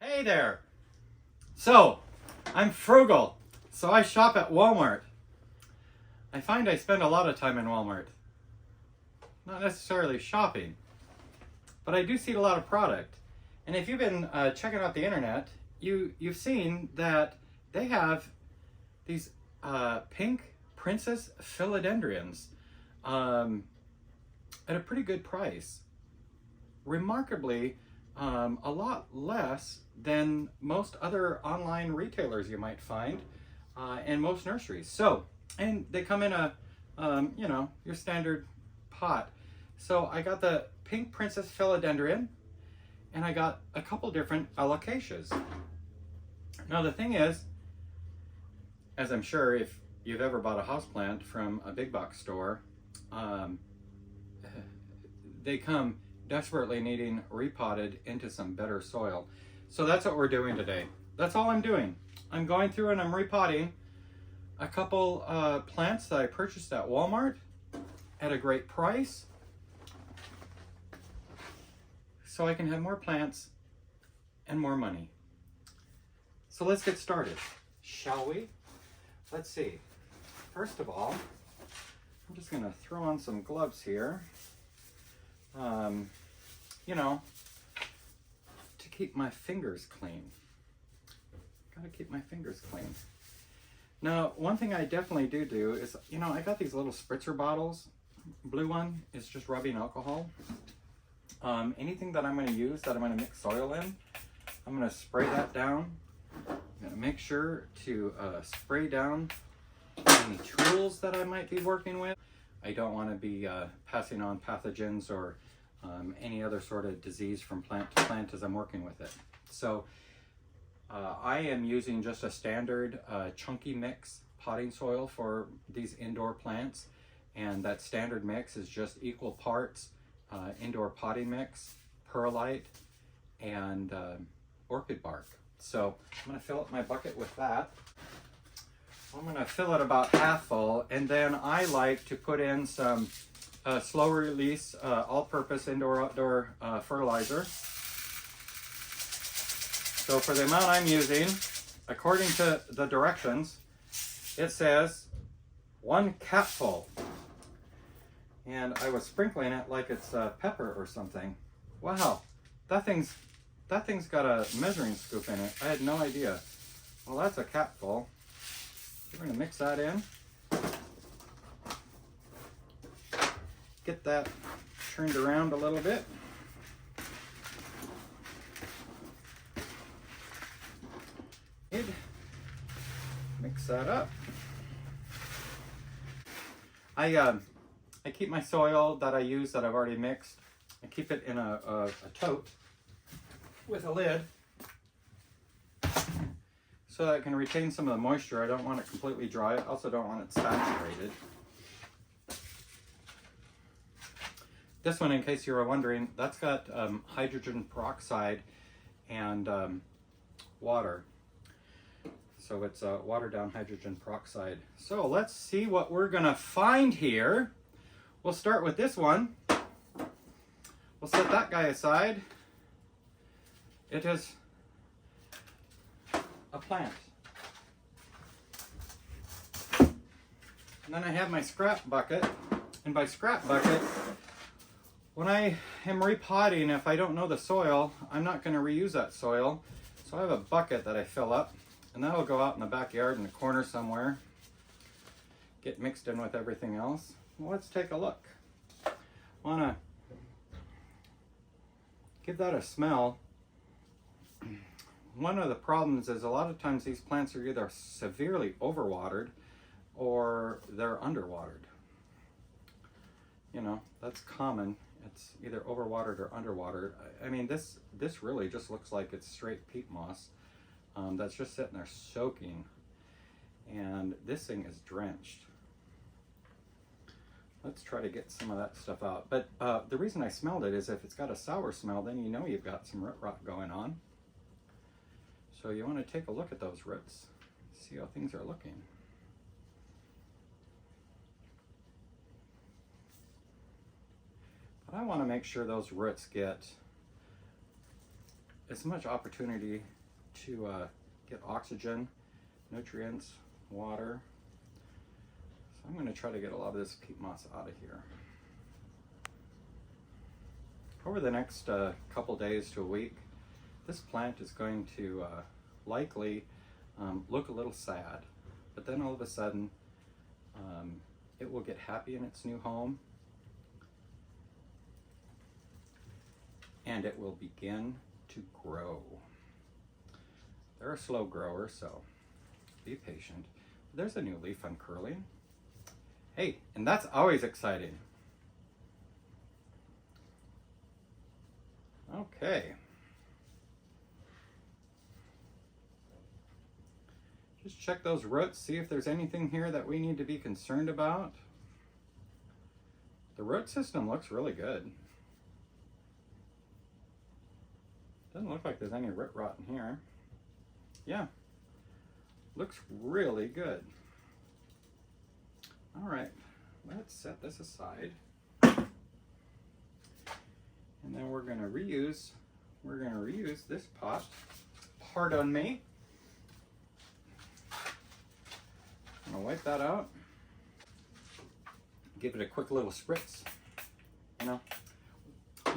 Hey there! So, I'm frugal, so I shop at Walmart. I find I spend a lot of time in Walmart. Not necessarily shopping, but I do see a lot of product. And if you've been checking out the internet, you've seen that they have these Pink Princess Philodendrons at a pretty good price. Remarkably, a lot less than most other online retailers you might find and most nurseries. So, and they come in a, your standard pot. So I got the Pink Princess Philodendron and I got a couple different Alocasias. Now the thing is, as I'm sure if you've ever bought a houseplant from a big box store, they come desperately needing repotted into some better soil. So that's what we're doing today. That's all I'm doing. I'm going through and I'm repotting a couple plants that I purchased at Walmart at a great price, so I can have more plants and more money. So let's get started, shall we? Let's see. First of all, I'm just gonna throw on some gloves here. To keep my fingers clean. Gotta keep my fingers clean. Now, one thing I definitely do is, I got these little spritzer bottles. Blue one is just rubbing alcohol. Anything that I'm gonna use that I'm gonna mix soil in, I'm gonna spray that down. I'm gonna make sure to spray down any tools that I might be working with. I don't want to be passing on pathogens or any other sort of disease from plant to plant as I'm working with it. So I am using just a standard chunky mix potting soil for these indoor plants, and that standard mix is just equal parts indoor potting mix, perlite, and orchid bark. So I'm going to fill up my bucket with that. I'm going to fill it about half full, and then I like to put in some slow release all-purpose indoor-outdoor fertilizer. So for the amount I'm using, according to the directions, it says 1 capful. And I was sprinkling it like it's pepper or something. Wow, that thing's got a measuring scoop in it. I had no idea. Well, that's a capful. We're going to mix that in. Get that turned around a little bit. Mix that up. I keep my soil that I use that I've already mixed. I keep it in a tote with a lid, so that I can retain some of the moisture. I don't want it completely dry. I also don't want it saturated. This one, in case you were wondering, that's got hydrogen peroxide and water. So it's watered down hydrogen peroxide. So let's see what we're gonna find here. We'll start with this one. We'll set that guy aside. It is a plant. And then I have my scrap bucket. And by scrap bucket, when I am repotting, if I don't know the soil, I'm not going to reuse that soil. So I have a bucket that I fill up, and that'll go out in the backyard in the corner somewhere. Get mixed in with everything else. Well, let's take a look. I want to give that a smell. One of the problems is a lot of times these plants are either severely overwatered or they're underwatered. That's common. It's either overwatered or underwatered. I mean, this really just looks like it's straight peat moss that's just sitting there soaking, and this thing is drenched. Let's try to get some of that stuff out. But the reason I smelled it is if it's got a sour smell, then you know you've got some root rot going on. So you want to take a look at those roots, see how things are looking. But I want to make sure those roots get as much opportunity to get oxygen, nutrients, water. So I'm going to try to get a lot of this peat moss out of here. Over the next couple days to a week, this plant is going to likely look a little sad, but then all of a sudden it will get happy in its new home, and it will begin to grow. They're a slow grower, so be patient. There's a new leaf uncurling. Hey, and that's always exciting. Okay. Just check those roots, see if there's anything here that we need to be concerned about. The root system looks really good. Doesn't look like there's any root rot in here. Yeah, looks really good. All right, let's set this aside. And then we're gonna reuse this pot. Pardon me. I'm gonna wipe that out. Give it a quick little spritz. You know,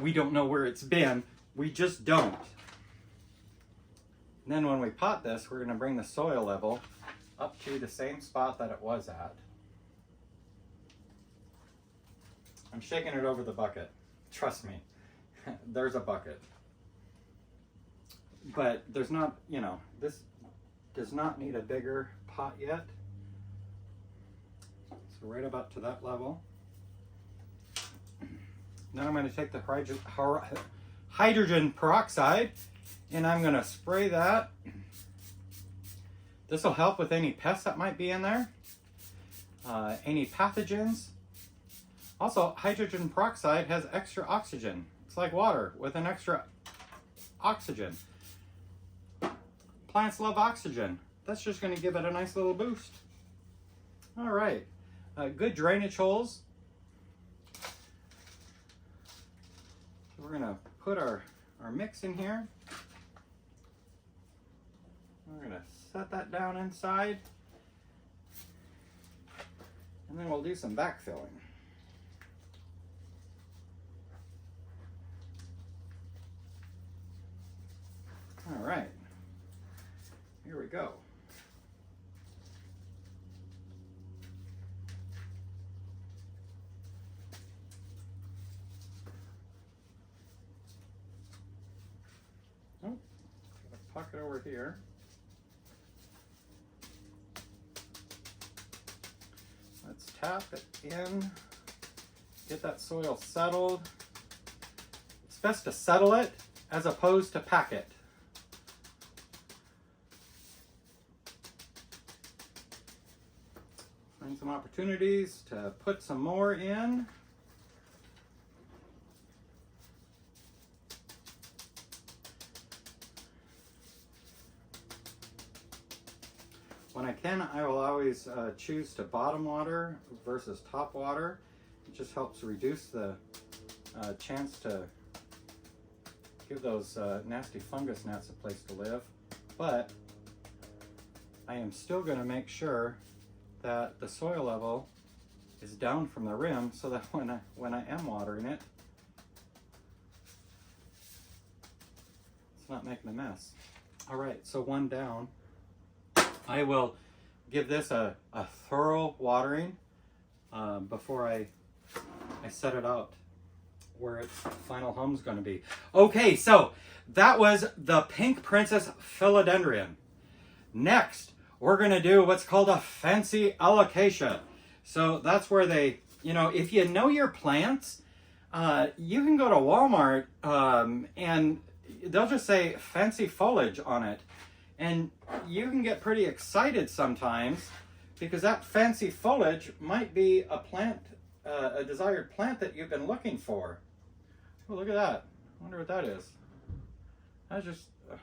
we don't know where it's been. We just don't. And then when we pot this, we're gonna bring the soil level up to the same spot that it was at. I'm shaking it over the bucket. Trust me, there's a bucket. But there's not, you know, this does not need a bigger pot yet. So right about to that level. Now I'm going to take the hydrogen peroxide and I'm going to spray that. This will help with any pests that might be in there, any pathogens. Also, hydrogen peroxide has extra oxygen. It's like water with an extra oxygen. Plants love oxygen. That's just going to give it a nice little boost. All right, good drainage holes. So we're going to put our mix in here. We're going to set that down inside. And then we'll do some backfilling. All right, here we go. Oh, got a pocket over here. Let's tap it in, get that soil settled. It's best to settle it as opposed to pack it. Find some opportunities to put some more in. When I can, I will always choose to bottom water versus top water. It just helps reduce the chance to give those nasty fungus gnats a place to live. But I am still going to make sure that the soil level is down from the rim so that when I am watering it, it's not making a mess. All right, so one down. I will give this a thorough watering before I set it out where its final home's going to be. Okay, so that was the Pink Princess Philodendron. Next, we're going to do what's called a fancy Alocasia. So that's where they, you know, if you know your plants, you can go to Walmart and they'll just say fancy foliage on it. And you can get pretty excited sometimes because that fancy foliage might be a plant, a desired plant that you've been looking for. Oh, look at that. I wonder what that is. That's just,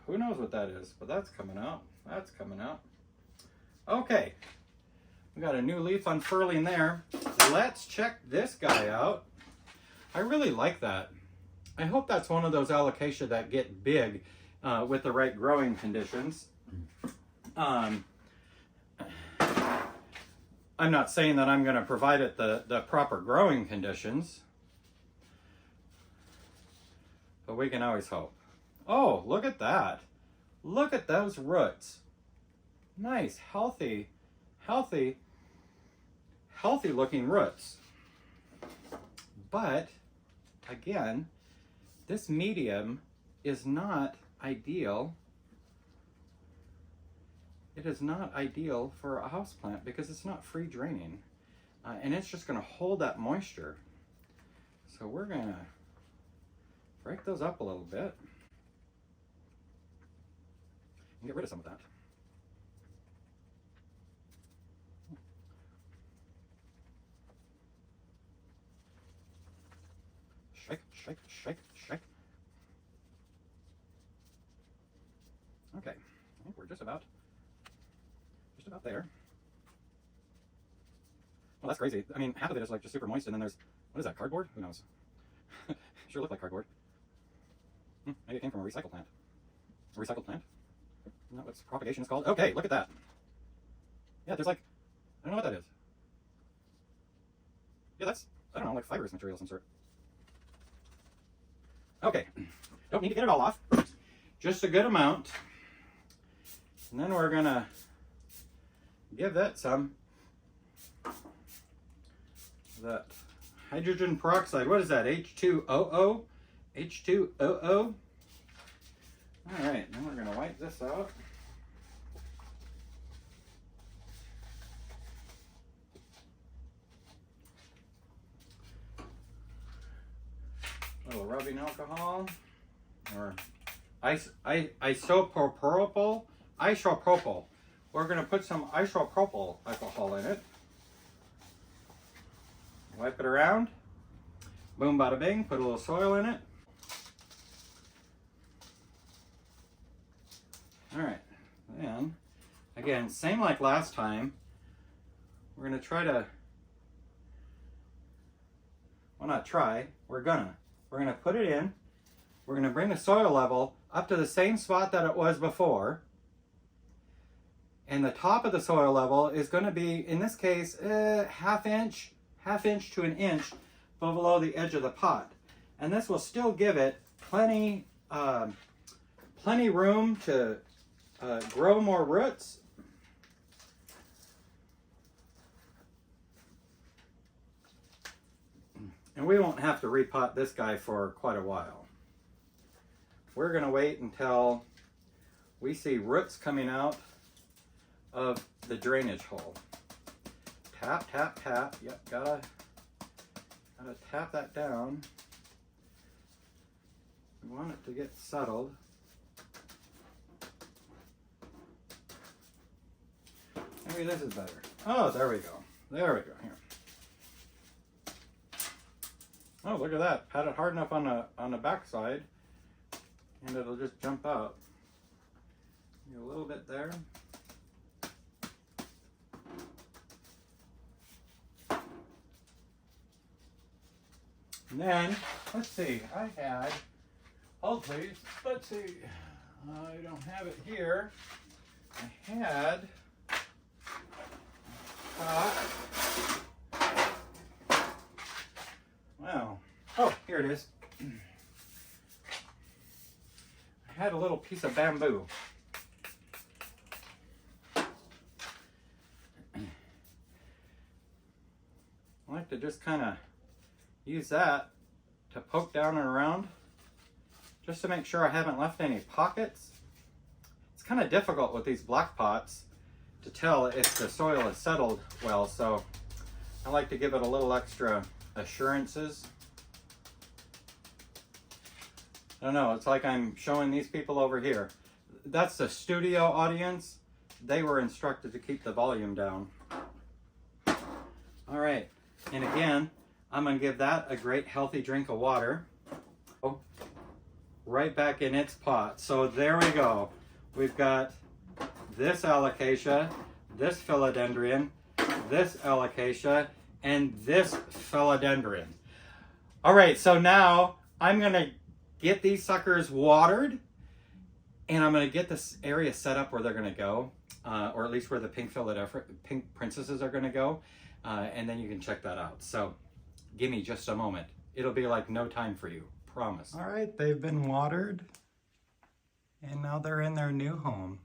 who knows what that is, but that's coming out. That's coming out. Okay, we got a new leaf unfurling there. Let's check this guy out. I really like that. I hope that's one of those Alocasia that get big with the right growing conditions. I'm not saying that I'm going to provide it the proper growing conditions, but we can always hope. Oh, look at that. Look at those roots. Nice, healthy looking roots. But again, this medium is not ideal. It is not ideal for a houseplant because it's not free draining. And it's just going to hold that moisture. So we're going to break those up a little bit and get rid of some of that. Shake, shake, shake, shake. Okay, I think we're just about there. Well, that's crazy. I mean, half of it is like just super moist, and then there's, what is that, cardboard? Who knows? Sure looked like cardboard. Maybe it came from a recycled plant. A recycled plant? Isn't that what propagation is called? Okay, look at that. Yeah, there's like, I don't know what that is. Yeah, that's, I don't know, like fibrous material of some sort. Okay, don't need to get it all off. Just a good amount. And then we're gonna give that some, that hydrogen peroxide. What is that? H2OO? H2OO? All right, then we're gonna wipe this out. A little rubbing alcohol, or isopropyl. We're going to put some isopropyl alcohol in it. Wipe it around. Boom, bada bing. Put a little soil in it. All right. Then, again, same like last time. We're going to try to, well, not try. We're going to put it in. We're going to bring the soil level up to the same spot that it was before. And the top of the soil level is going to be, in this case, half inch to an inch below the edge of the pot. And this will still give it plenty room to grow more roots. And we won't have to repot this guy for quite a while. We're going to wait until we see roots coming out of the drainage hole. Tap, tap, tap. Yep, gotta tap that down. We want it to get settled. Maybe this is better. Oh, there we go. There we go. Here. Oh, look at that. Pat it hard enough on the back side, and it'll just jump out. A little bit there. And then, let's see, I had, hold please, let's see, I don't have it here. I had, wow, oh, here it is. I had a little piece of bamboo. I like to just kind of use that to poke down and around just to make sure I haven't left any pockets. It's kind of difficult with these black pots to tell if the soil is settled well, so I like to give it a little extra assurances. I don't know, it's like I'm showing these people over here. That's the studio audience. They were instructed to keep the volume down. All right, and again, I'm going to give that a great healthy drink of water. Oh, right back in its pot. So there we go. We've got this Alocasia, this Philodendron, this Alocasia, and this Philodendron. All right, so now I'm going to get these suckers watered, And I'm going to get this area set up where they're going to go, or at least where the Pink Princesses are going to go. And then you can check that out. So give me just a moment. It'll be like no time for you, promise. All right, they've been watered and now they're in their new home.